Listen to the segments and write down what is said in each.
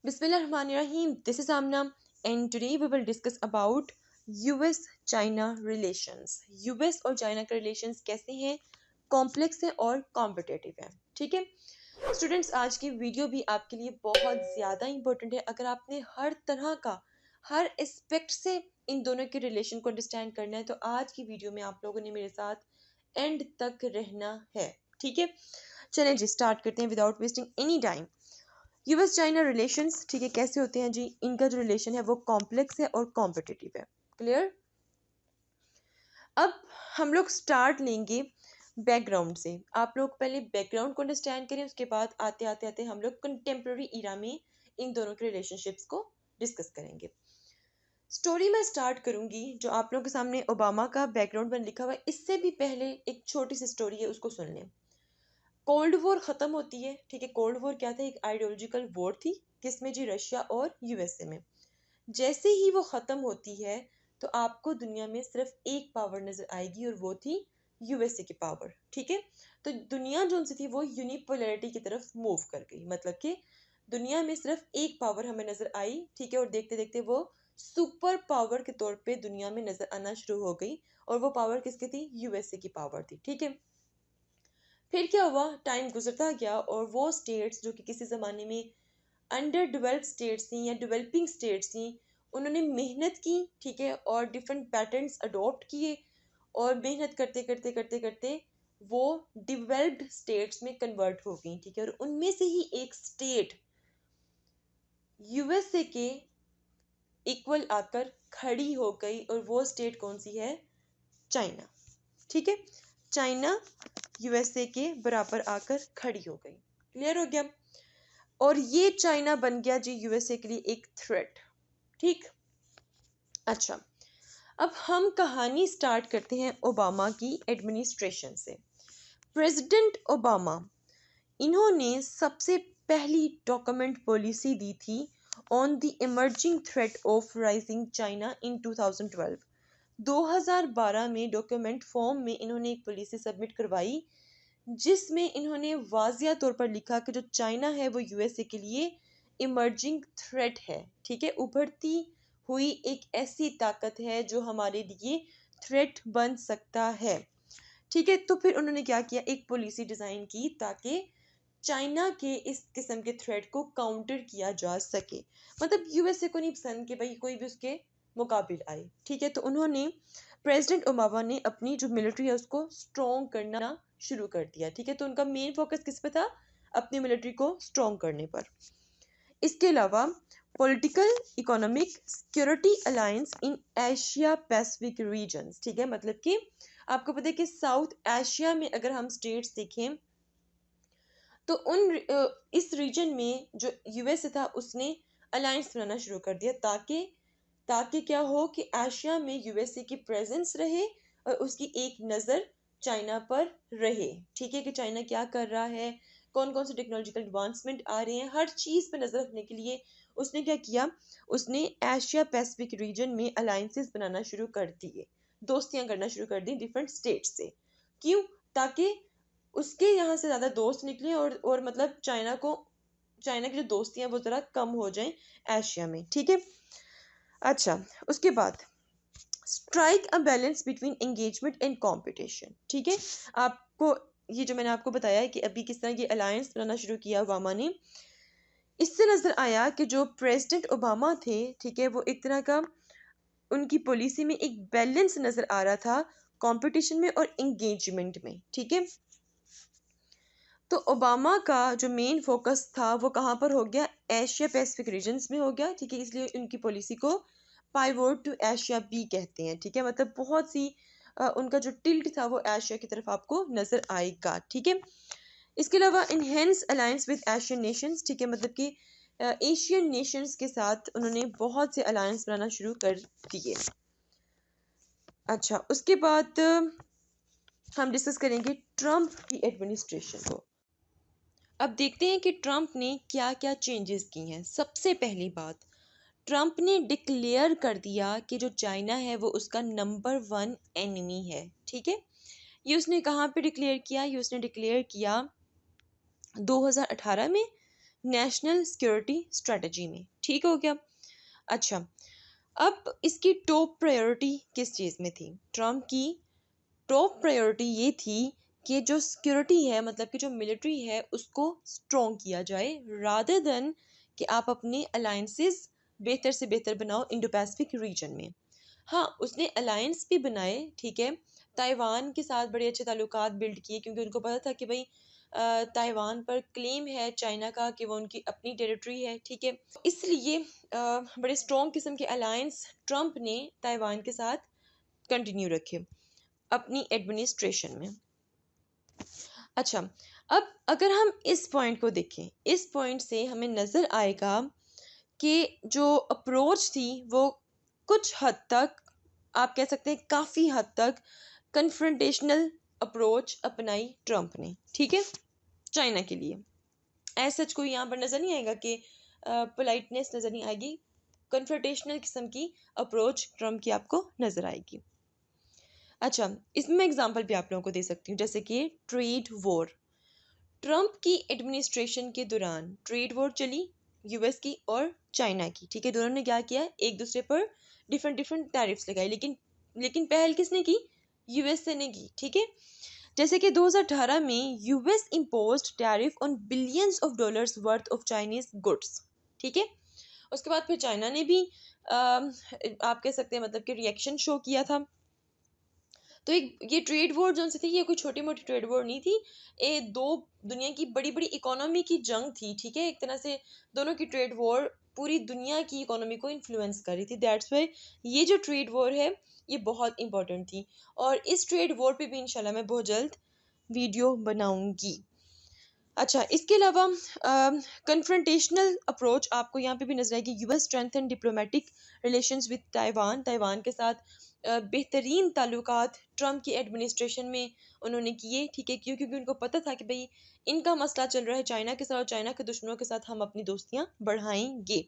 Bismillahirrahmanirrahim. This is Amna, and today we will discuss about US-China relations. US और China के relations कैसे हैं, complex है और कॉम्पिटेटिव है. ठीक है स्टूडेंट्स, आज की वीडियो भी आपके लिए बहुत ज़्यादा इंपॉर्टेंट है. अगर आपने हर तरह का हर एस्पेक्ट से इन दोनों के रिलेशन को अंडरस्टैंड करना है तो आज की वीडियो में आप लोगों ने मेरे साथ एंड तक रहना है. ठीक है, चलें जी स्टार्ट करते हैं without wasting any time. US China relations, ठीक है, कैसे होते हैं जी. इनका जो रिलेशन है वो कॉम्प्लेक्स है और कॉम्पिटिटिव है. क्लियर. अब हम लोग स्टार्ट लेंगे बैकग्राउंड से. आप लोग पहले बैकग्राउंड को अंडरस्टैंड करें, उसके बाद आते आते आते हम लोग कंटेम्प्रेरी इरा में इन दोनों के रिलेशनशिप्स को डिस्कस करेंगे. स्टोरी मैं स्टार्ट करूंगी. जो आप लोगों के सामने ओबामा का बैकग्राउंड में लिखा हुआ है, इससे भी पहले एक छोटी सी स्टोरी है, उसको सुन लें. कोल्ड वॉर ख़त्म होती है. ठीक है, कोल्ड वॉर क्या था, एक आइडियोलॉजिकल वॉर थी किसमें जी, रशिया और यूएसए में. जैसे ही वो ख़त्म होती है तो आपको दुनिया में सिर्फ एक पावर नज़र आएगी और वो थी यूएसए की पावर. ठीक है, तो दुनिया जो उनसे थी वो यूनिपोलैरिटी की तरफ मूव कर गई. मतलब कि दुनिया में सिर्फ एक पावर हमें नज़र आई. ठीक है, और देखते देखते वो सुपर पावर के तौर पे दुनिया में नज़र आना शुरू हो गई. और वो पावर किसकी थी, यूएसए की पावर थी. ठीक है, फिर क्या हुआ, टाइम गुजरता गया और वो स्टेट्स जो कि किसी ज़माने में अंडर डेवलप्ड स्टेट्स थी या डेवलपिंग स्टेट्स थी, उन्होंने मेहनत की. ठीक है, और डिफरेंट पैटर्न्स अडॉप्ट किए और मेहनत करते करते करते करते वो डेवलप्ड स्टेट्स में कन्वर्ट हो गई. ठीक है, और उनमें से ही एक स्टेट यूएसए के इक्वल आकर खड़ी हो गई. और वो स्टेट कौन सी है, चाइना. ठीक है, चाइना यूएसए के बराबर आकर खड़ी हो गई. क्लियर हो गया. और ये चाइना बन गया जी यूएसए के लिए एक थ्रेट. ठीक, अच्छा, अब हम कहानी स्टार्ट करते हैं ओबामा की एडमिनिस्ट्रेशन से. प्रेसिडेंट ओबामा, इन्होंने सबसे पहली डॉक्यूमेंट पॉलिसी दी थी on the emerging threat of rising China in 2012. 2012 में डॉक्यूमेंट फॉर्म में इन्होंने एक पॉलिसी सबमिट करवाई जिसमें इन्होंने वाजिया तौर पर लिखा कि जो चाइना है वो यूएसए के लिए इमर्जिंग थ्रेट है. ठीक है, उभरती हुई एक ऐसी ताकत है जो हमारे लिए थ्रेट बन सकता है. ठीक है, तो फिर उन्होंने क्या किया, एक पॉलिसी डिज़ाइन की ताकि चाइना के इस किस्म के थ्रेट को काउंटर किया जा सके. मतलब यूएसए को नहीं पसंद कि भाई कोई भी उसके मुकाबिल आए. ठीक है, तो उन्होंने प्रेसिडेंट ओबामा ने अपनी जो मिलिट्री है उसको स्ट्रॉन्ग करना शुरू कर दिया. ठीक है, तो उनका मेन फोकस किस पे था, अपनी मिलिट्री को स्ट्रॉन्ग करने पर. इसके अलावा political economic security alliance in Asia Pacific regions. ठीक है, मतलब कि आपको पता है कि साउथ एशिया में अगर हम स्टेट्स देखें तो इस रीजन में जो यूएसए था उसने अलायंस बनाना शुरू कर दिया ताकि ताकि क्या हो कि एशिया में यूएसए की प्रेजेंस रहे और उसकी एक नज़र चाइना पर रहे. ठीक है, कि चाइना क्या कर रहा है, कौन कौन से टेक्नोलॉजिकल एडवांसमेंट आ रहे हैं, हर चीज़ पर नज़र रखने के लिए उसने क्या किया, उसने एशिया पैसिफिक रीजन में अलायंसेस बनाना शुरू कर दिए, दोस्तियां करना शुरू कर दी डिफरेंट स्टेट्स से. क्यों, ताकि उसके यहाँ से ज़्यादा दोस्त निकले और मतलब चाइना की जो दोस्तियां वो ज़रा कम हो जाएं एशिया में. ठीक है, अच्छा, उसके बाद strike a balance between engagement and competition. ठीक है, आपको ये जो मैंने आपको बताया है कि अभी किस तरह ये अलायंस बनाना शुरू किया ओबामा ने, इससे नज़र आया कि जो प्रेसिडेंट ओबामा थे, ठीक है, वो एक तरह का उनकी पॉलिसी में एक बैलेंस नज़र आ रहा था कंपटीशन में और एंगेजमेंट में. ठीक है, तो ओबामा का जो मेन फोकस था वो कहाँ पर हो गया, एशिया पैसिफिक रीजन्स में हो गया. ठीक है, इसलिए उनकी पॉलिसी को पाइवोट टू एशिया बी कहते हैं. ठीक है, मतलब बहुत सी उनका जो टिल्ट था वो एशिया की तरफ आपको नज़र आएगा. ठीक है, इसके अलावा enhance alliance with Asian Nations. ठीक है, मतलब कि एशियन नेशंस के साथ उन्होंने बहुत से अलायंस बनाना शुरू कर दिए. अच्छा, उसके बाद हम डिस्कस करेंगे ट्रम्प की एडमिनिस्ट्रेशन को. अब देखते हैं कि ट्रम्प ने क्या क्या चेंजेस की हैं. सबसे पहली बात, ट्रम्प ने डिक्लेयर कर दिया कि जो चाइना है वो उसका नंबर 1 एनिमी है. ठीक है, ये उसने कहाँ पे डिक्लेयर किया, ये उसने डिक्लेयर किया 2018 में नेशनल सिक्योरिटी स्ट्रेटजी में। ठीक हो गया। अच्छा, अब इसकी टॉप प्रायोरिटी किस चीज़ में थी? ट्रम्प की टॉप प्रायोरिटी ये थी कि जो सिक्योरिटी है, मतलब कि जो मिलिट्री है, उसको स्ट्रॉन्ग किया जाए, रादर देन कि आप अपने अलायंसेस बेहतर से बेहतर बनाओ इंडो पैसिफिक रीजन में। हाँ, उसने अलायंस भी बनाए, ठीक है, ताइवान के साथ बड़े अच्छे ताल्लुकात बिल्ड किए, क्योंकि उनको पता था कि भाई ताइवान पर क्लेम है चाइना का कि वो उनकी अपनी टेरिटरी है, ठीक है। इसलिए बड़े स्ट्रॉन्ग किस्म के अलायंस ट्रम्प ने ताइवान के साथ कंटिन्यू रखे अपनी एडमिनिस्ट्रेशन में। अच्छा, अब अगर हम इस पॉइंट को देखें, इस पॉइंट से हमें नज़र आएगा कि जो अप्रोच थी वो कुछ हद तक, आप कह सकते हैं काफ़ी हद तक, कन्फ्रंटेशनल अप्रोच अपनाई ट्रम्प ने, ठीक है, चाइना के लिए। ऐसा सच कोई यहाँ पर नज़र नहीं आएगा कि पोलाइटनेस नज़र नहीं आएगी, कन्फ्रंटेशनल किस्म की अप्रोच ट्रम्प की आपको नज़र आएगी। अच्छा, इसमें मैं एग्जांपल भी आप लोगों को दे सकती हूँ, जैसे कि ट्रेड वॉर। ट्रम्प की एडमिनिस्ट्रेशन के दौरान ट्रेड वॉर चली यूएस की और चाइना की, ठीक है। दोनों ने क्या किया, एक दूसरे पर डिफरेंट डिफरेंट टैरिफ्स लगाए, लेकिन पहल किसने की? यूएसए ने की, ठीक है। जैसे कि 2018 में US imposed tariff on billions of dollars worth of Chinese goods, ठीक है। उसके बाद फिर चाइना ने भी आप कह सकते हैं मतलब कि रिएक्शन शो किया था। तो एक ये ट्रेड वॉर जो सी थी, ये कोई छोटी मोटी ट्रेड वॉर नहीं थी, ये दो दुनिया की बड़ी बड़ी इकोनॉमी की जंग थी, ठीक है। एक तरह से दोनों की ट्रेड वॉर पूरी दुनिया की इकोनॉमी को इन्फ्लुएंस कर रही थी। दैट्स वाई ये जो ट्रेड वॉर है ये बहुत इंपॉर्टेंट थी, और इस ट्रेड वॉर पे भी इंशाल्लाह मैं बहुत जल्द वीडियो बनाऊंगी। अच्छा, इसके अलावा कन्फ्रंटेशनल अप्रोच आपको यहाँ पे भी नजर आएगी। US strengthen diplomatic relations with Taiwan, Taiwan के साथ बेहतरीन ताल्लुकात ट्रम्प की एडमिनिस्ट्रेशन में उन्होंने किए, ठीक है। क्यों? क्योंकि उनको पता था कि भाई इनका मसला चल रहा है चाइना के साथ, और चाइना के दुश्मनों के साथ हम अपनी दोस्तियां बढ़ाएंगे।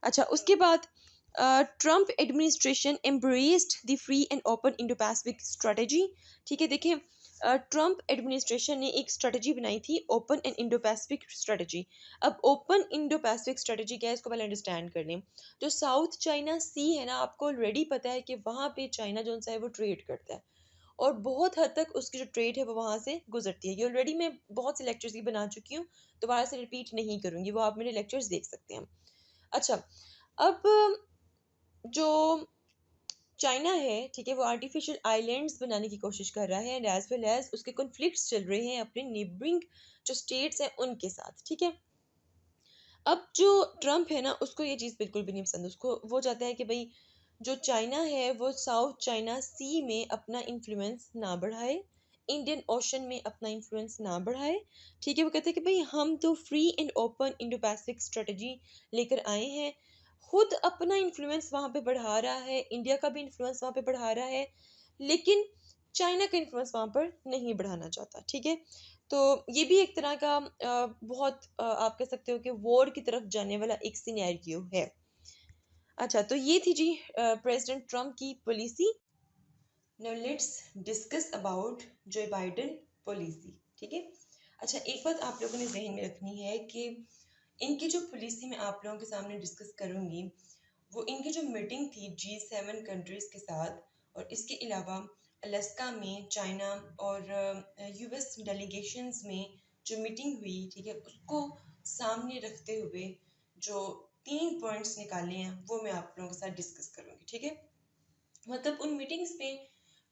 अच्छा, उसके बाद Trump administration embraced the free and open Indo Pacific strategy, ठीक है। देखिए, ट्रम्प एडमिनिस्ट्रेशन ने एक स्ट्रेटजी बनाई थी, open and Indo Pacific strategy. अब ओपन इंडो पैसिफिक स्ट्रेटजी क्या है, इसको पहले अंडरस्टैंड कर लें। जो साउथ चाइना सी है ना, आपको ऑलरेडी पता है कि वहाँ पे चाइना जो है वो ट्रेड करता है, और बहुत हद तक उसकी जो ट्रेड है वो वहाँ से गुजरती है। ये ऑलरेडी मैं बहुत से लेक्चर्स की बना चुकी हूँ, दोबारा से रिपीट नहीं करूँगी, वो आप मेरे लेक्चर्स देख सकते हैं। अच्छा, अब जो चाइना है, ठीक है, वो आर्टिफिशियल आइलैंड्स बनाने की कोशिश कर रहा है, एंड एज वेल एज उसके कॉन्फ्लिक्ट्स चल रहे हैं अपने नेबरिंग जो स्टेट्स हैं उनके साथ, ठीक है। अब जो ट्रम्प है ना, उसको ये चीज़ बिल्कुल भी नहीं पसंद। उसको वो चाहता है कि भाई जो चाइना है वो साउथ चाइना सी में अपना इन्फ्लुएंस ना बढ़ाए, इंडियन ओशन में अपना इन्फ्लुएंस ना बढ़ाए, ठीक है। वो कहते हैं कि भाई हम तो free and open Indo Pacific strategy लेकर आए हैं, खुद अपना इन्फ्लुएंस वहाँ पे बढ़ा रहा है, इंडिया का भी इन्फ्लुएंस वहाँ पे बढ़ा रहा है, लेकिन चाइना का इन्फ्लुएंस वहाँ पर नहीं बढ़ाना चाहता, ठीक है। तो ये भी एक तरह का बहुत आप कह सकते हो कि वॉर की तरफ जाने वाला एक सिनेरियो है। अच्छा, तो ये थी जी प्रेसिडेंट ट्रम्प की policy. Now let's discuss about Joe Biden policy, ठीक है। अच्छा, एक बात आप लोगों ने जहन में रखनी है कि इनकी जो पॉलिसी मैं आप लोगों के सामने डिस्कस करूंगी, वो इनकी जो मीटिंग थी G7 कंट्रीज के साथ, और इसके अलावा अलास्का में चाइना और यूएस डेलीगेशंस में जो मीटिंग हुई, ठीक है, उसको सामने रखते हुए जो 3 पॉइंट्स निकाले हैं वो मैं आप लोगों के साथ डिस्कस करूंगी, ठीक है। मतलब उन मीटिंग्स पे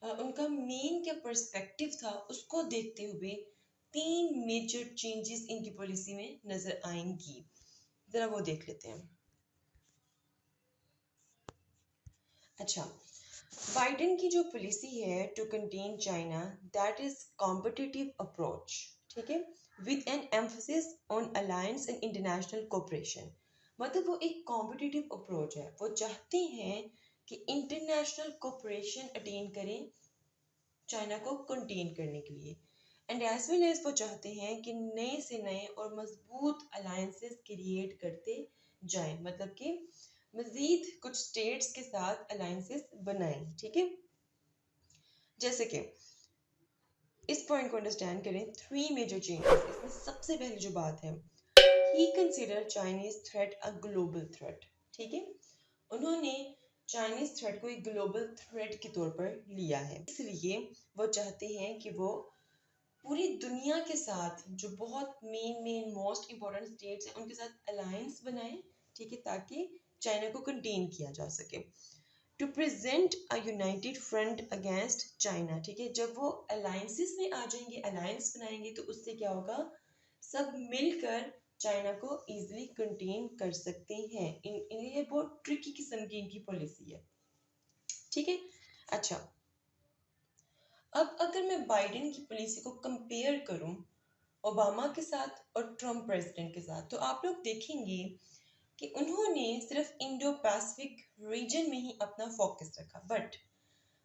उनका मेन क्या पर्सपेक्टिव था, उसको देखते हुए 3 मेजर चेंजेस इनकी पॉलिसी में नजर आएंगी। जरा वो देख लेते हैं। अच्छा, बाइडेन की जो पॉलिसी है to contain China, that is competitive approach, ठीक है, with an emphasis on alliance and international cooperation. मतलब वो एक कॉम्पिटिटिव अप्रोच है, वो चाहते हैं कि इंटरनेशनल कोऑपरेशन अटेन करें चाइना को कंटेन करने के लिए, एंड एज वेल एज वो चाहते हैं कि नए से नए और मजबूत अलायंसेस क्रिएट करते जाएं, मतलब कि मजीद कुछ स्टेट्स के साथ अलायंसेस बनाएं, ठीक है। जैसे कि इस पॉइंट को अंडरस्टैंड करें, 3 मेजर चेंजेस। इसमें सबसे पहली जो बात है, he considered Chinese threat a global threat. ठीक है, उन्होंने चाइनीज थ्रेट को एक ग्लोबल थ्रेट के तौर पर लिया है, इसलिए वो चाहते हैं कि वो पूरी दुनिया के साथ जो बहुत मेन मोस्ट इम्पोर्टेंट स्टेट्स हैं उनके साथ अलायंस बनाएं, ठीक है, ताकि चाइना को कंटेन किया जा सके। To present a united front against China, ठीक है, जब वो अलायंसेस में आ जाएंगे, अलायंस बनाएंगे, तो उससे क्या होगा, सब मिलकर चाइना को इजीली कंटेन कर सकते हैं। ये बहुत ट्रिकी किस्म की इनकी पॉलिसी है, ठीक है। अच्छा, अब अगर मैं बाइडेन की पॉलिसी को कंपेयर करूं ओबामा के साथ और ट्रम्प प्रेसिडेंट के साथ, तो आप लोग देखेंगे कि उन्होंने सिर्फ इंडो पैसिफिक रीजन में ही अपना फोकस रखा, but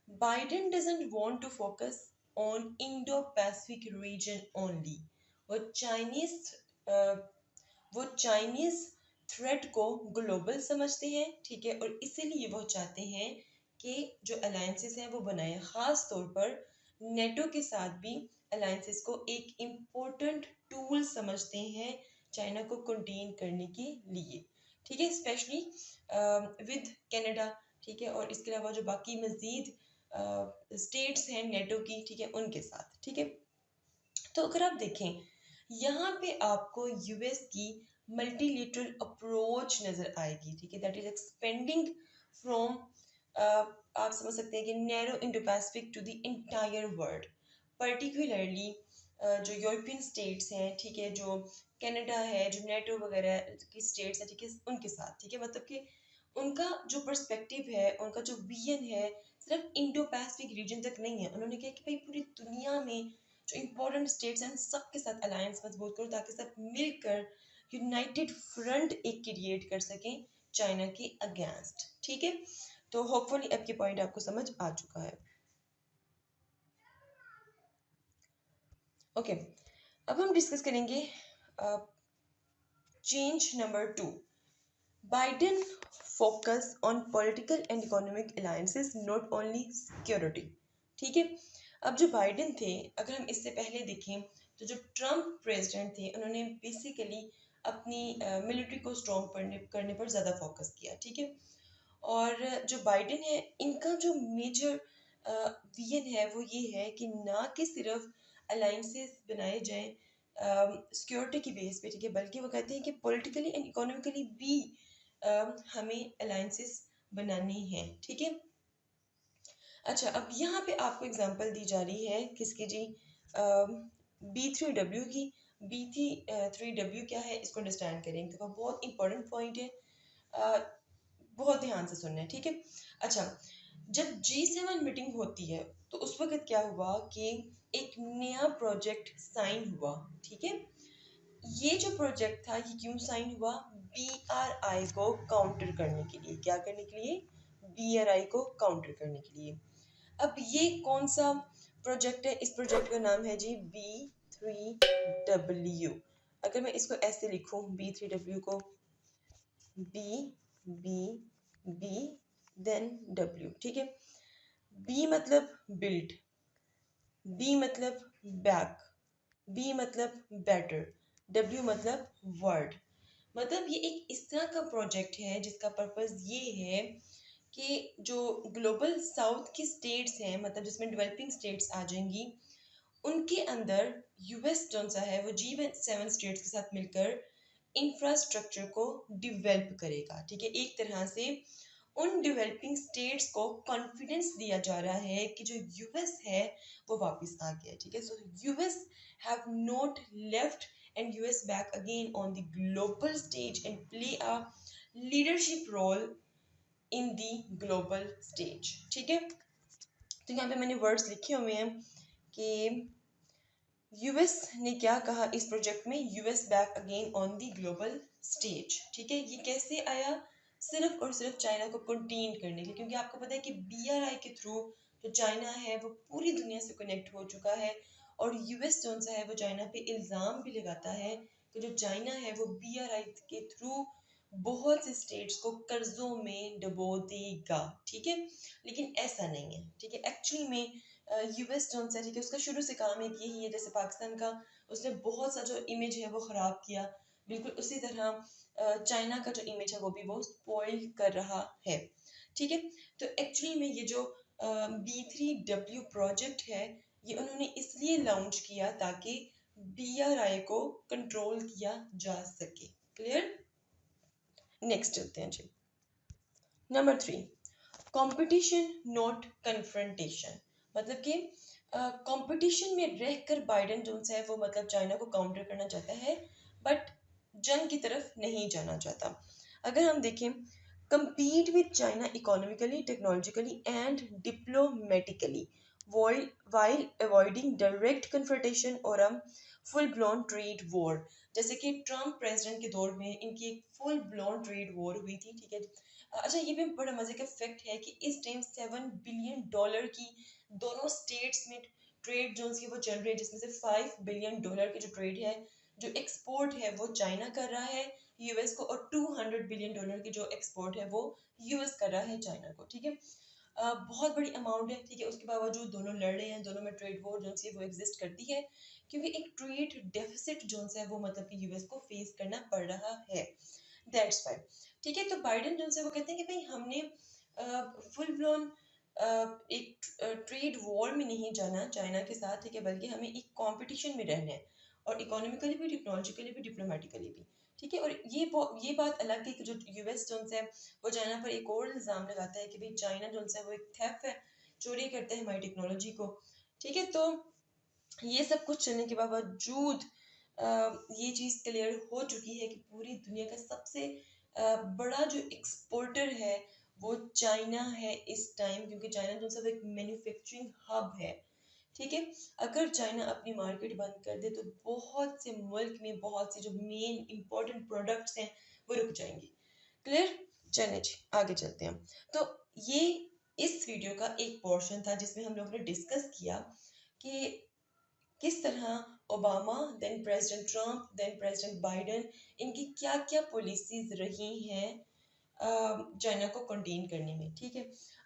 Biden doesn't want to focus on Indo Pacific region only. वो चाइनीज वो चाइनीज थ्रेट को ग्लोबल समझते हैं, ठीक है, और इसीलिए वो चाहते हैं कि जो अलायंसेस हैं वो बनाए, खास तौर पर नेटो के साथ भी अलायंसेस को एक इम्पोर्टेंट टूल समझते हैं चाइना को कंटेन करने के लिए, ठीक है, स्पेशली विद कनाडा, ठीक है, और इसके अलावा जो बाकी मजीद स्टेट्स हैं नेटो की, ठीक है, उनके साथ, ठीक है। तो अगर आप देखें यहाँ पे आपको यूएस की मल्टीलेटरल अप्रोच नजर आएगी, ठीक है, दैट इज एक्सपेंडिंग फ्रॉम, आप समझ सकते हैं कि narrow Indo Pacific to the entire world, particularly जो यूरोपियन स्टेट्स हैं, ठीक है, जो कनाडा है, जो नेटो वगैरह की स्टेट्स हैं, ठीक है, उनके साथ, ठीक है, मतलब कि उनका जो पर्सपेक्टिव है, उनका जो विजन है, सिर्फ इंडो पैसिफिक रीजन तक नहीं है। उन्होंने कहा कि भाई पूरी दुनिया में जो इम्पोर्टेंट स्टेट्स हैं सबके साथ अलायंस मजबूत करो ताकि सब मिलकर यूनाइटेड फ्रंट एक क्रिएट कर सकें चाइना के अगेंस्ट, ठीक है। तो होपफुली आपके पॉइंट आपको समझ आ चुका है। ओके, अब हम डिस्कस करेंगे change number 2, Biden focus on political and economic alliances not only security, ठीक है। अब जो बाइडेन थे, अगर हम इससे पहले देखें तो जो ट्रम्प प्रेसिडेंट थे उन्होंने बेसिकली अपनी मिलिट्री को स्ट्रॉन्ग करने पर ज़्यादा फोकस किया, ठीक है, और जो बाइडेन है इनका जो मेजर विजन है वो ये है कि ना कि सिर्फ अलायंसेस बनाए जाएं सिक्योरिटी की बेस पे, ठीक है, बल्कि वो कहते हैं कि पॉलिटिकली एंड इकोनॉमिकली भी हमें अलायंसेस बनानी है, ठीक है। अच्छा, अब यहाँ पे आपको एग्जांपल दी जा रही है किसकी जी, B3W की। B3W क्या है इसको अंडरस्टैंड करें, तो बहुत इंपॉर्टेंट पॉइंट है, बहुत ध्यान से सुनना है, ठीक है। अच्छा, जब G7 मीटिंग होती है तो उस वक्त क्या हुआ कि एक नया प्रोजेक्ट साइन हुआ, ठीक है। ये जो प्रोजेक्ट था ये क्यों साइन हुआ, BRI को काउंटर करने के लिए, क्या करने के लिए, BRI को काउंटर करने के लिए। अब ये कौन सा प्रोजेक्ट है, इस प्रोजेक्ट का नाम है जी B3W। अगर मैं इसको ऐसे लिखूं B3W को, B देन W, ठीक है। B मतलब बिल्ड, B मतलब बैक, B मतलब बेटर, W मतलब वर्ड। मतलब ये एक इस तरह का प्रोजेक्ट है जिसका पर्पस ये है कि जो ग्लोबल साउथ की स्टेट्स हैं, मतलब जिसमें डेवलपिंग स्टेट्स आ जाएंगी, उनके अंदर यूएस जो सा है वो G7 स्टेट्स के साथ मिलकर इंफ्रास्ट्रक्चर को डिवेल्प करेगा, ठीक है। एक तरह से उन डेवलपिंग स्टेट्स को कॉन्फिडेंस दिया जा रहा है कि जो यूएस है वो वापस आ गया, ठीक है। So US have not left and US back again on the global stage and play a leadership role in the global stage, ठीक है। तो यहाँ पे मैंने वर्ड्स लिखे हुए हैं कि यूएस ने क्या कहा इस प्रोजेक्ट में, US back again on the global stage, ठीक है। ये कैसे आया, सिर्फ और सिर्फ चाइना को कंटेन करने के लिए, क्योंकि आपको पता है कि BRI के थ्रू जो चाइना है वो पूरी दुनिया से कनेक्ट हो चुका है, और यूएस जो सा है वो चाइना पे इल्ज़ाम भी लगाता है कि जो चाइना है वो BRI के थ्रू बहुत से स्टेट्स को कर्जों में डुबो देगा, ठीक है। लेकिन ऐसा नहीं है, ठीक है। एक्चुअली में यूएस जो है, ठीक है, उसका शुरू से काम एक यही है, जैसे पाकिस्तान का उसने बहुत सा जो इमेज है वो ख़राब किया, बिल्कुल उसी तरह चाइना का जो इमेज है वो भी वो स्पॉइल कर रहा है। ठीक है, तो एक्चुअली में ये जो B3W प्रोजेक्ट है ये उन्होंने इसलिए लॉन्च किया ताकि BRI को कंट्रोल किया जा सके। क्लियर? नेक्स्ट चलते हैं जी। Number 3, competition not confrontation. मतलब कि कंपटीशन में रहकर बाइडेन जो है वो मतलब चाइना को काउंटर करना चाहता है, बट जंग की तरफ नहीं जाना चाहता। अगर हम देखें, compete with China economically, technologically and diplomatically while avoiding direct confrontation or a full blown trade war। जैसे कि ट्रम्प प्रेसिडेंट के दौर में इनकी एक फुल ब्लोन ट्रेड वॉर हुई थी। ठीक है, अच्छा ये भी बड़ा मजे का फैक्ट है कि इस टाइम $7 बिलियन की दोनों स्टेट्स में ट्रेड जोन्स की वो चल रही है, जिसमें से $5 बिलियन की जो ट्रेड है, जो एक्सपोर्ट है वो चाइना कर रहा है यूएस को, और $200 बिलियन की जो एक्सपोर्ट है वो यूएस कर रहा है चाइना को। ठीक है, बहुत बड़ी अमाउंट है। ठीक है, उसके बावजूद दोनों लड़ रहे हैं, दोनों में ट्रेड वॉर जो है वो एग्जिस्ट करती है, क्योंकि एक ट्रेड डेफिसिट जो है वो मतलब कि यूएस को फेस करना पड़ रहा है। That's why. ठीक है, तो बाइडेन जो है वो कहते हैं कि भाई हमने फुल ब्लोन एक ट्रेड वॉर में नहीं जाना चाइना के साथ। ठीक है, बल्कि हमें एक कंपटीशन में रहना है, और इकोनॉमिकली भी, टेक्नोलॉजिकली भी, डिप्लोमेटिकली भी। ठीक है, और ये बात अलग है कि जो यूएस जो है वो चाइना पर एक और इल्ज़ाम लगाता है कि भाई चाइना जो है वो एक थेफ्ट है, चोरी करता है हमारी टेक्नोलॉजी को। ठीक है, तो ये सब कुछ चलने के बावजूद ये चीज़ क्लियर हो चुकी है कि पूरी दुनिया का सबसे बड़ा जो एक्सपोर्टर है वो चाइना है इस टाइम, क्योंकि चाइना जो सब एक मैन्युफैक्चरिंग हब है। ठीक है, अगर चाइना अपनी मार्केट बंद कर दे तो बहुत से मुल्क में बहुत से जो मेन इंपॉर्टेंट प्रोडक्ट्स हैं वो रुक जाएंगी। क्लियर? चलिए जी आगे चलते हैं। तो ये इस वीडियो का एक पोर्शन था जिसमें हम लोगों ने डिस्कस किया कि किस तरह Obama, then President Trump, then President Biden, इनकी क्या क्या पॉलिसीज रही हैं चाइना को कंटेन करने में। ठीक है,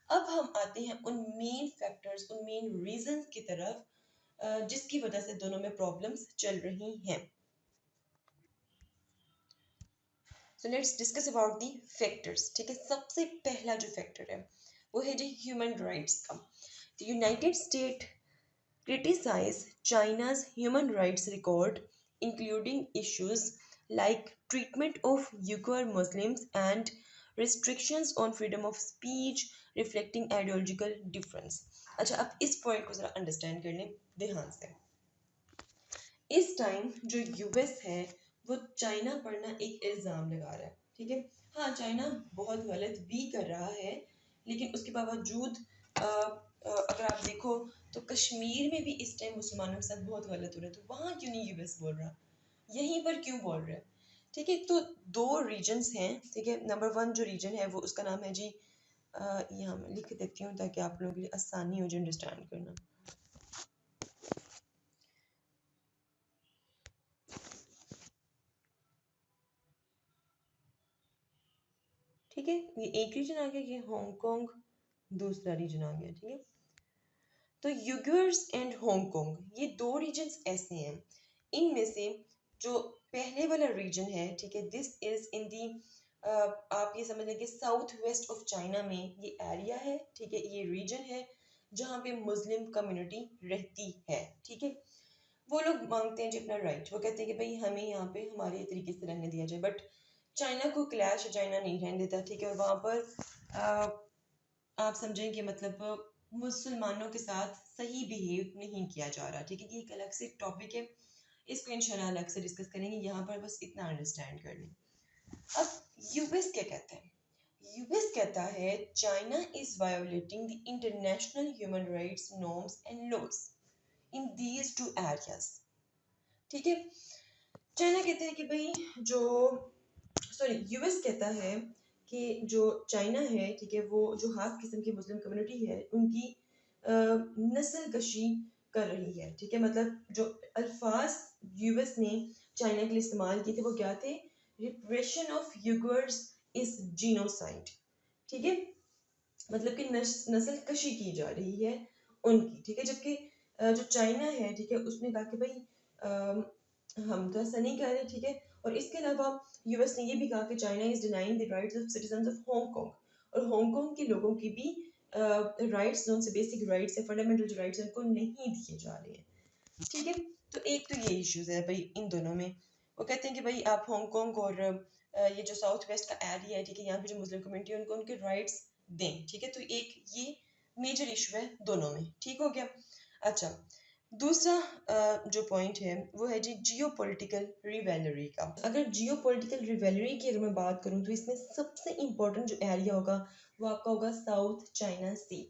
अब हम आते हैं उन मेन फैक्टर्स, उन मेन रीजंस की तरफ जिसकी वजह से दोनों में प्रॉब्लम्स चल रही हैं। So let's discuss about the factors. ठीक है, सबसे पहला जो फैक्टर है वो है जी ह्यूमन राइट्स का। The United state criticize China's human rights record, including issues like treatment of Uyghur Muslims and restrictions on freedom of speech, reflecting ideological difference। अच्छा, अब इस पॉइंट को जरा अंडरस्टैंड कर लें ध्यान से। इस टाइम जो यूएस है वो चाइना पर ना एक इल्ज़ाम लगा रहा है। ठीक है, हाँ चाइना बहुत गलत भी कर रहा है, लेकिन उसके बावजूद अगर आप देखो तो कश्मीर में भी इस टाइम मुसलमानों के साथ बहुत गलत हो रहा है, तो वहाँ क्यों नहीं यूएस बोल रहा, यहीं पर क्यों बोल रहा है। ठीक है, तो दो रीजन्स हैं। ठीक है, नंबर 1 जो रीजन है वो उसका नाम है जी, यहाँ मैं लिख देती हूँ ताकि आप लोगों के लिए आसानी हो जाए अंडरस्टैंड करना। ठीक है, ये एक रीजन आ गया, ये हांगकांग दूसरा रीजन आ गया। ठीक है, तो यूगर्स एंड हांगकांग ये दो रीजन्स ऐसे हैं, इनमें से जो पहले वाला रीजन है, ठीक है, दिस इज इन दी आप ये समझ लें कि साउथ वेस्ट ऑफ चाइना में ये एरिया है। ठीक है, ये रीजन है जहाँ पे मुस्लिम कम्युनिटी रहती है। ठीक है, वो लोग मांगते हैं जी अपना राइट, वो कहते हैं कि भाई हमें यहाँ पे हमारे तरीके से रहने दिया जाए, बट चाइना को क्लैश है, चाइना नहीं रहने देता। ठीक है, और वहाँ पर आप समझें कि मतलब मुसलमानों के साथ सही बिहेव नहीं किया जा रहा। ठीक है, ये एक अलग से टॉपिक है, इसको इंशाल्लाह अलग से डिस्कस करेंगे, यहाँ पर बस इतना अंडरस्टैंड कर लें। अब यूएस क्या कहता है? यूएस कहता है China is violating the international human rights norms and laws in these two areas. ठीक है, चाइना कहते हैं कि भाई जो यूएस कहता है कि जो चाइना है, ठीक है, वो जो हाफ किस्म की मुस्लिम कम्युनिटी है उनकी नस्ल कशी कर रही है। ठीक है, मतलब जो अल्फाज यूएस ने चाइना के लिए इस्तेमाल किए थे वो क्या थे? Repression of Uyghurs is genocide. ठीक है, मतलब कि नस्ल कशी की जा रही है उनकी। ठीक है, जबकि जो चाइना है, ठीक है, उसने कहा कि भाई हम तो ऐसा नहीं कर रहे। ठीक है, और इसके अलावा यूएस ने ये भी कहा कि China is denying the rights of citizens of Hong Kong, और हांगकांग के लोगों की भी राइट्स, जो उनसे बेसिक राइट्स है, फंडामेंटल जो राइट्स है, उनको नहीं दिए जा रहे हैं। ठीक है, तो एक तो ये इश्यूज है भाई इन दोनों में। वो कहते हैं कि भाई आप हांगकांग और ये जो साउथ वेस्ट का एरिया है, ठीक है, यहाँ पे जो मुस्लिम कम्युनिटी है उनको उनके राइट्स दें। ठीक है, तो एक ये मेजर इशू है दोनों में। ठीक हो गया। अच्छा, दूसरा जो पॉइंट है वो है जी जियो पोलिटिकल रिवेलरी का। अगर जियो पोलिटिकल रिवेलरी की अगर मैं बात करूँ तो इसमें सबसे इम्पोर्टेंट जो एरिया होगा वो आपका होगा साउथ चाइना सी।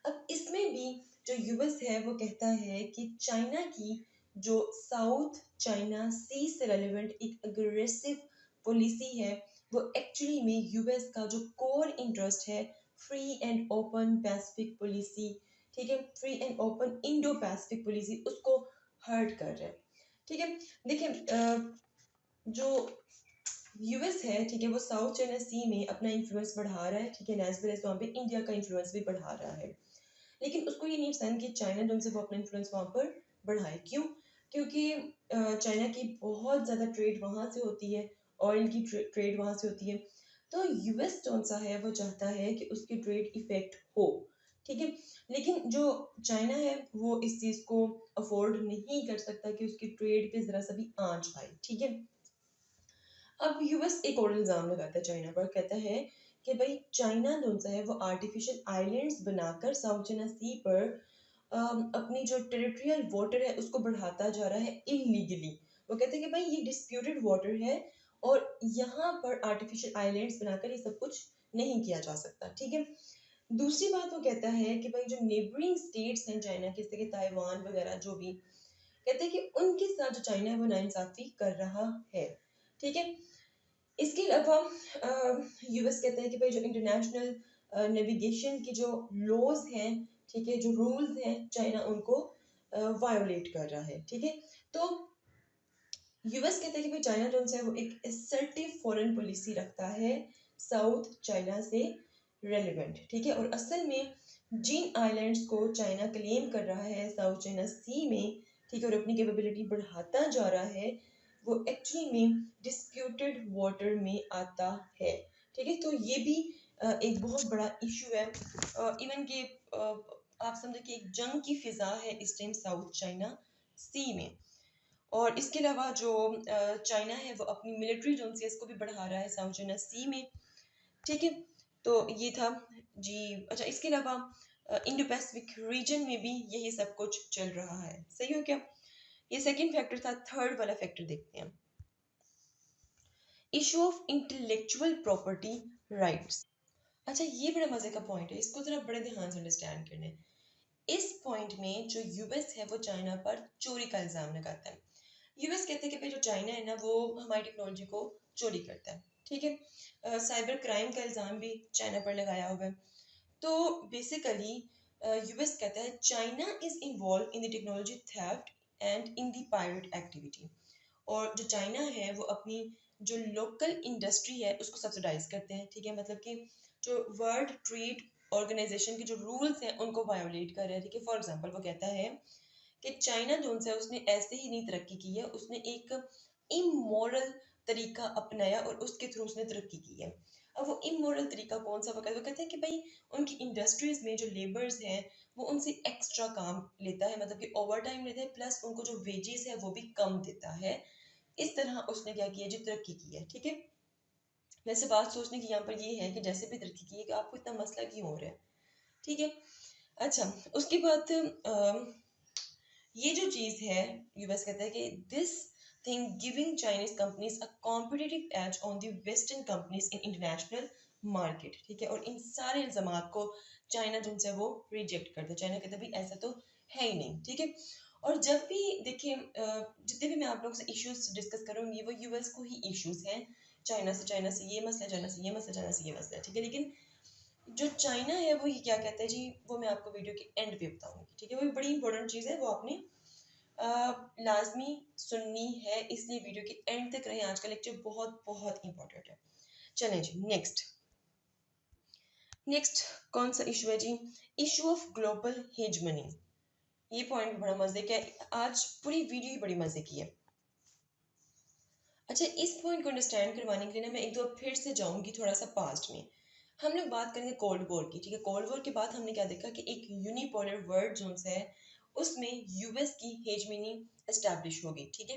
अब इसमें भी जो यूएस है वो कहता है कि चाइना की जो साउथ चाइना सी से रेलिवेंट एक अग्रेसिव पॉलिसी है वो एक्चुअली में यूएस का जो कोर इंटरेस्ट है free and open Pacific policy, ठीक है, free and open Indo Pacific policy, उसको हर्ट कर रहा है। ठीक है, देखिए जो यूएस है, ठीक है, वो साउथ चाइना सी में अपना इन्फ्लुएंस बढ़ा रहा है, ठीक है, एज वेल एज वहाँ पे इंडिया का इन्फ्लुएंस भी बढ़ा रहा है। लेकिन उसको ये नहीं पसंद कि चाइना जो उनसे वो अपना इन्फ्लुएंस वहाँ पर बढ़ाए। क्यों? क्योंकि चाइना की बहुत ज़्यादा ट्रेड वहाँ से होती है, ऑयल की ट्रेड वहाँ से होती है। तो यूएस जो सा है वो चाहता है कि उसकी ट्रेड इफेक्ट हो। ठीक है, लेकिन जो चाइना है वो इस चीज़ को अफोर्ड नहीं कर सकता कि उसकी ट्रेड पे ज़रा सा भी आंच आए। ठीक है, अब यूएस एक और इल्ज़ाम लगाता है चाइना पर, कहता है कि भाई चाइना जो सा है वो आर्टिफिशियल आइलैंड्स बनाकर साउथ चाइना सी पर अपनी जो टेरिटोरियल वाटर है उसको बढ़ाता जा रहा है इलीगली। वो कहते हैं कि भाई ये डिस्प्यूटेड वाटर है और यहाँ पर आर्टिफिशियल आइलैंड्स बनाकर ये सब कुछ नहीं किया जा सकता। ठीक है, दूसरी बात वो कहता है कि भाई जो नेबरिंग स्टेट्स हैं चाइना के, जैसे कि ताइवान वगैरह, जो भी कहते हैं कि उनके साथ जो चाइना है वो नाइंसाफी कर रहा है। ठीक है, इसके अलावा यूएस कहते हैं कि भाई जो इंटरनेशनल नेविगेशन की जो लॉज हैं, ठीक है, जो रूल्स हैं, चाइना उनको वायोलेट कर रहा है। ठीक है, तो यूएस कहता है कि भाई चाइना जो है वो एक असर्टिव फॉरेन पॉलिसी रखता है साउथ चाइना से रेलिवेंट। ठीक है, और असल में जिन आइलैंड्स को चाइना क्लेम कर रहा है साउथ चाइना सी में, ठीक है, और अपनी कैपेबिलिटी बढ़ाता जा रहा है, वो एक्चुअली में डिस्प्यूटेड वाटर में आता है। ठीक है, तो ये भी एक बहुत बड़ा इशू है। इवन कि आप समझे कि एक जंग की फिजा है इस टाइम साउथ चाइना सी में। और इसके अलावा जो चाइना है वो अपनी मिलिट्री जोन से इसको भी बढ़ा रहा है साउथ चाइना सी में। ठीक है, तो ये था जी। अच्छा, इसके अलावा इंडो पैसिफिक रीजन में भी यही सब कुछ चल रहा है। सही हो क्या? ये सेकंड फैक्टर था। थर्ड वाला फैक्टर देखते हैं, issue of intellectual property rights. अच्छा, ये बड़ा मजे का पॉइंट है, इसको जरा बड़े ध्यान से अंडरस्टैंड करना है। इस पॉइंट में जो यूएस है वो चाइना पर चोरी का इल्जाम लगाता है। यूएस कहते हैं कि भाई जो चाइना है ना वो हमारी टेक्नोलॉजी को चोरी करता है। ठीक है, साइबर क्राइम का इल्जाम भी चाइना पर लगाया हुआ है। तो बेसिकली यूएस कहता है China is involve in the technology theft and in the pirate activity. और जो चाइना है वो अपनी जो लोकल इंडस्ट्री है उसको सब्सिडाइज करते हैं। ठीक है, मतलब कि जो वर्ल्ड ट्रेड ऑर्गेनाइजेशन के जो रूल्स हैं उनको वायोलेट कर रहे हैं। ठीक है, फॉर एग्जांपल वो कहता है कि चाइना जो है उसने ऐसे ही नहीं तरक्की की है, उसने एक इमोरल तरीका अपनाया और उसके थ्रू उसने तरक्की की है। अब वो इमोरल तरीका कौन सा? वो कहते हैं कि भाई उनकी इंडस्ट्रीज में जो लेबर्स हैं वो उनसे एक्स्ट्रा काम लेता है, मतलब कि ओवर टाइम लेता है, प्लस उनको जो वेजेस है वो भी कम देता है। इस तरह उसने क्या किया जी, तरक्की की है। ठीक है, वैसे बात सोचने की यहाँ पर ये है कि जैसे भी तरक्की की है कि आपको इतना मसला क्यों हो रहा है। ठीक है, अच्छा, उसके बाद ये जो चीज़ है, यूएस कहता है कि this thing giving Chinese companies a competitive as on the western companies in international market. ठीक है, और इन सारे इल्जामात को चाइना जो है वो रिजेक्ट करता है। चाइना कहता है भाई ऐसा तो है ही नहीं। ठीक है, और जब भी देखिए जितने भी मैं आप लोगों से इश्यूज डिस्कस करूंगी वो यूएस को ही इश्यूज हैं। चाइना से ये मसला, चाइना से ये मसला, चाइना से ये मसला। ठीक है, लेकिन जो चाइना है वो ये क्या कहता है जी, वो मैं आपको वीडियो के एंड पे बताऊंगी। ठीक है, वो बड़ी इंपॉर्टेंट चीज़ है, वो आपने लाजमी सुननी है, इसलिए वीडियो के एंड तक रहे। आज का लेक्चर बहुत बहुत इंपॉर्टेंट है। चलें जी, नेक्स्ट कौन सा इशू है जी? Issue of global hegemony. ये पॉइंट बड़ा मजे का है, आज पूरी वीडियो ही बड़ी मजे की है। अच्छा, इस पॉइंट को अंडरस्टैंड करवाने के लिए ना मैं एक दो फिर से जाऊंगी थोड़ा सा पास्ट में। हम लोग बात करेंगे कोल्ड वॉर की, ठीक है। कोल्ड वॉर के बाद हमने क्या देखा कि एक यूनिपोलर वर्ल्ड जोन है उसमें यूएस की हेजमनी एस्टैब्लिश हो गई, ठीक है।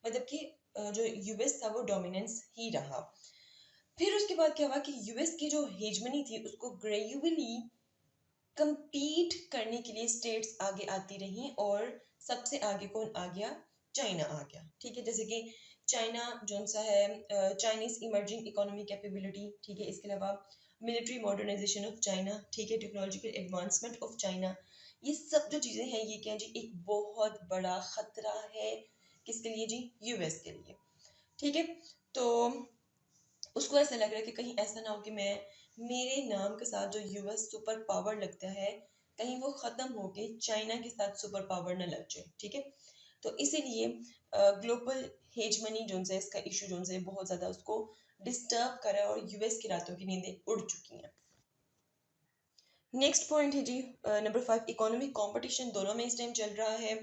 मतलब कि जो यूएस था वो डोमिनेंस ही रहा। फिर उसके बाद क्या हुआ कि यूएस की जो हेजमनी थी उसको ग्रेजुअली compete करने के लिए स्टेट्स आगे आती रहीं, और सबसे आगे कौन आ गया? चाइना आ गया, ठीक है। जैसे कि चाइना जो सा है, चाइनीज इमर्जिंग इकोनॉमिक कैपेबिलिटी, ठीक है। इसके अलावा मिलिट्री मॉडर्नाइजेशन ऑफ चाइना, ठीक है, टेक्नोलॉजिकल एडवांसमेंट ऑफ चाइना, ये सब जो चीज़ें हैं ये क्या है जी, एक बहुत बड़ा खतरा है किसके लिए जी? यूएस के लिए, ठीक है। तो उसको ऐसा लग रहा है कि कहीं ऐसा ना हो कि मैं मेरे नाम के साथ जो यूएस सुपर पावर लगता है कहीं वो खत्म होके चाइना के साथ सुपर पावर ना लग जाए, ठीक है। तो इसीलिए ग्लोबल हेजमनी जो है इसका इशू जो है बहुत ज्यादा उसको डिस्टर्ब कर रहा है और यूएस की रातों की नींदें उड़ चुकी हैं। नेक्स्ट पॉइंट है जी नंबर 5, इकोनॉमिक कंपटीशन दोनों में इस टाइम चल रहा है।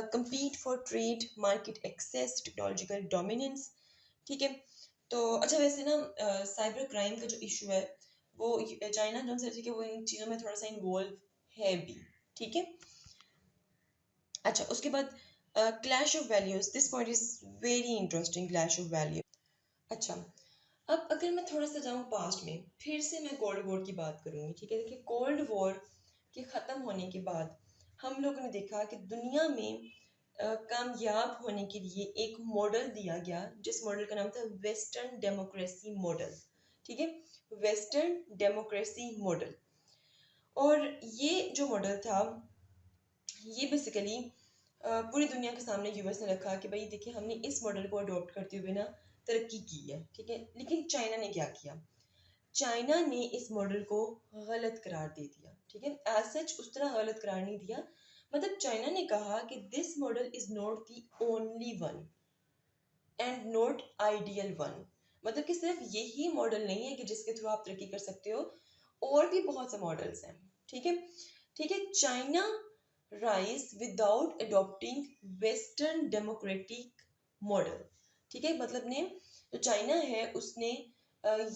compete for trade, market access, technological dominance, ठीक है। तो अच्छा, वैसे ना साइबर क्राइम का जो इशू है वो चाइना जो है, ठीक है, वो इन चीज़ों में थोड़ा सा इन्वॉल्व है भी, ठीक है। अच्छा, उसके बाद clash of values, this point is very interesting, clash of value. अच्छा, अब अगर मैं थोड़ा सा जाऊँ पास्ट में, फिर से मैं कोल्ड वॉर की बात करूंगी, ठीक है। देखिए, कोल्ड वॉर के ख़त्म होने के बाद हम लोगों ने देखा कि दुनिया में कामयाब होने के लिए एक मॉडल दिया गया जिस मॉडल का नाम था वेस्टर्न डेमोक्रेसी मॉडल, ठीक है। Western democracy model. और ये जो मॉडल था ये बेसिकली पूरी दुनिया के सामने यूएस ने रखा कि भाई देखिए हमने इस मॉडल को अडॉप्ट करते हुए ना तरक्की की है, ठीक है। लेकिन चाइना ने क्या किया? चाइना ने इस मॉडल को गलत करार दे दिया, ठीक है। एज सच उस तरह गलत करार नहीं दिया, मतलब चाइना ने कहा कि this model is not the only one and not ideal one. मतलब कि सिर्फ यही मॉडल नहीं है कि जिसके थ्रू आप तरक्की कर सकते हो, और भी बहुत से मॉडल्स हैं, ठीक है। ठीक है, China rise without adopting western democratic model, ठीक है। मतलब ने जो चाइना है उसने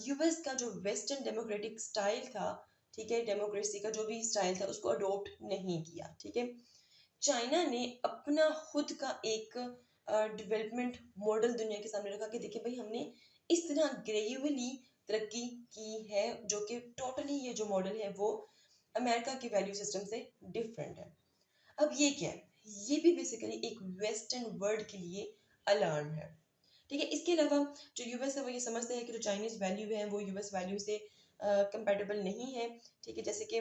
यूएस का जो वेस्टर्न डेमोक्रेटिक स्टाइल था, ठीक है, डेमोक्रेसी का जो भी स्टाइल था उसको अडॉप्ट नहीं किया, ठीक है। चाइना ने अपना खुद का एक डेवलपमेंट मॉडल दुनिया के सामने रखा कि देखिए भाई हमने इस तरह ग्रेजुअली तरक्की की है, जो कि टोटली ये जो मॉडल है वो अमेरिका के वैल्यू सिस्टम से डिफरेंट है। अब ये क्या है? ये भी बेसिकली एक वेस्टर्न वर्ल्ड के लिए अलार्म है, ठीक है। इसके अलावा जो यूएस है वो ये समझते हैं कि जो चाइनीज वैल्यू है वो यूएस वैल्यू से कंपेटेबल नहीं है, ठीक है। जैसे कि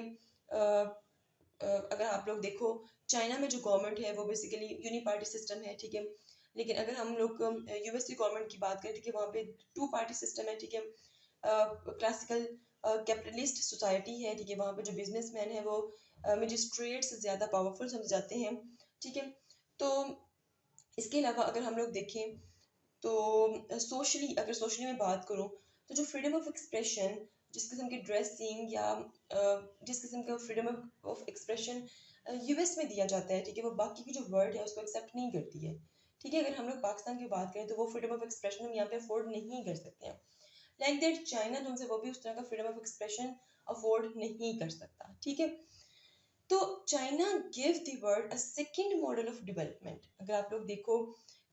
अगर आप लोग देखो चाइना में जो गवर्नमेंट है वो बेसिकली यूनिपार्टी सिस्टम है, ठीक है। लेकिन अगर हम लोग यूएस की गवर्नमेंट की बात करें, ठीक है, वहाँ पे टू पार्टी सिस्टम है, ठीक है। क्लासिकल कैपिटलिस्ट सोसाइटी है, ठीक है। वहाँ पे जो बिजनेसमैन है वो मजिस्ट्रेट से ज़्यादा पावरफुल समझे जाते हैं, ठीक है। तो इसके अलावा अगर हम लोग देखें तो सोशली, अगर सोशली में बात करूँ तो जो फ्रीडम ऑफ एक्सप्रेशन, जिस किस्म की ड्रेसिंग या जिस किस्म का फ्रीडम ऑफ एक्सप्रेशन यूएस में दिया जाता है, ठीक है, वो बाकी की जो वर्ल्ड है उसको एक्सेप्ट नहीं करती है, ठीक है। अगर हम लोग पाकिस्तान की बात करें तो वो फ्रीडम ऑफ एक्सप्रेशन हम यहाँ पे अफोर्ड नहीं कर सकते हैं। लाइक दैट चाइना जो है वो भी उस तरह का फ्रीडम ऑफ एक्सप्रेशन अफोर्ड नहीं कर सकता, ठीक है। तो China give the world a second model of development. अगर आप लोग देखो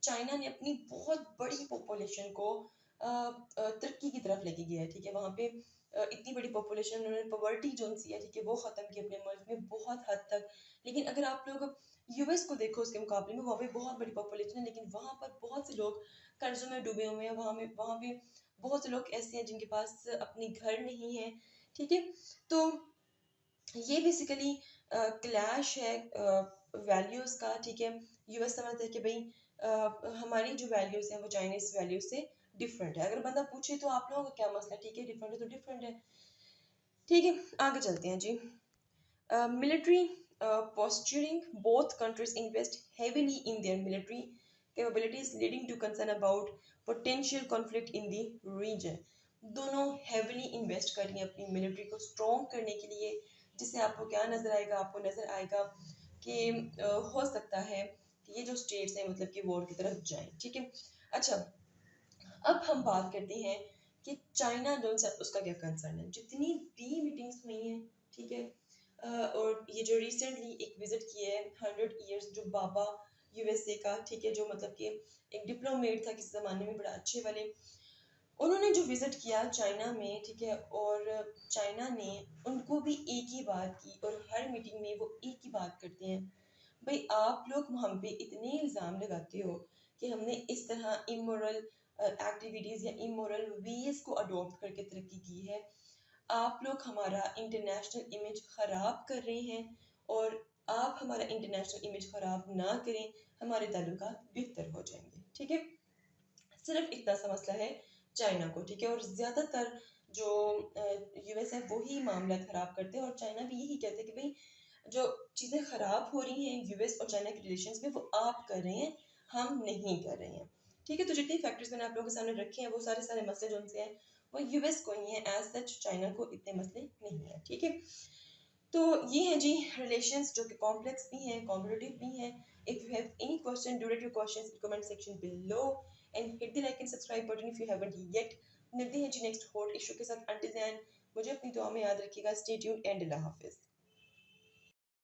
चाइना ने अपनी बहुत बड़ी पॉपुलेशन को तरक्की की तरफ लेके गया है, ठीक है। वहाँ पे इतनी बड़ी पॉपुलेशन, उन्होंने पॉवर्टी जो सी है, ठीक है, वो ख़त्म की अपने मुल्क में बहुत हद तक। लेकिन अगर आप लोग यूएस को देखो उसके मुकाबले में, वहाँ पे बहुत बड़ी पॉपुलेशन है लेकिन वहाँ पर बहुत से लोग कर्जों में डूबे हुए हैं, वहाँ पे बहुत से लोग ऐसे हैं जिनके पास अपने घर नहीं है, ठीक है। तो ये बेसिकली क्लैश है वैल्यूज का, ठीक है। यूएस समझता है कि भाई हमारी जो वैल्यूज हैं वो चाइनीज वैल्यूज से डिफरेंट है। अगर बंदा पूछे तो आप लोगों का क्या मसला है, ठीक है, डिफरेंट है तो डिफरेंट है, ठीक है। आगे चलते हैं जी। Military posturing, both countries invest heavily in their military capabilities, leading to concern about potential conflict in the region. दोनों heavily invest कर रही हैं अपनी मिलिट्री को स्ट्रॉन्ग करने के लिए, जिससे आपको क्या नजर आएगा? आपको नजर आएगा कि हो सकता है कि ये जो स्टेट्स हैं मतलब कि वॉर की तरफ जाएं, ठीक है। अच्छा, अब हम बात करते हैं कि चाइना जो है उसका क्या कंसर्न है। जितनी भी मीटिंग्स हुई हैं, ठीक है, और ये जो रिसेंटली एक विजिट किया है 100 ईयर्स जो बाबा यूएसए का, ठीक है, जो मतलब कि एक डिप्लोमेट था किसी ज़माने में बड़ा अच्छे वाले, उन्होंने जो विजिट किया चाइना में, ठीक है, और चाइना ने उनको भी एक ही बात की और हर मीटिंग में वो एक ही बात करते हैं, भाई आप लोग हम पे इतने इल्ज़ाम लगाते हो कि हमने इस तरह इमोरल एक्टिविटीज़ या इमोरल वेज को अडॉप्ट करके तरक्की की है, आप लोग हमारा इंटरनेशनल इमेज ख़राब कर रहे हैं, और आप हमारा इंटरनेशनल इमेज ख़राब ना करें, हमारे ताल्लुकात बेहतर हो जाएंगे, ठीक है। सिर्फ इतना सा मसला है चाइना को, ठीक है, और ज़्यादातर जो यूएस है वही मामला ख़राब करते हैं, और चाइना भी यही कहते हैं कि भाई जो चीज़ें ख़राब हो रही हैं यूएस और चाइना के रिलेशंस में वो आप कर रहे हैं, हम नहीं कर रहे हैं, ठीक है। तो जितने फैक्टर्स मैंने आप लोगों के सामने रखे हैं वो सारे सारे मसले जो उनसे हैं वो यूएस को ही है, एज सच चाइना को इतने मसले नहीं है, ठीक है। तो ये है जी रिलेशंस जो कि कॉम्प्लेक्स भी हैं, कॉम्पिटिटिव भी हैं। If you have any question, do right your questions in comment section below and hit the like and subscribe button if you haven't yet. मिलते हैं जी नेक्स्ट हॉट इशू के साथ। अंटिल देन मुझे अपनी दुआ में याद रखिएगा। स्टे ट्यून्ड एंड अल्लाह हाफिज़।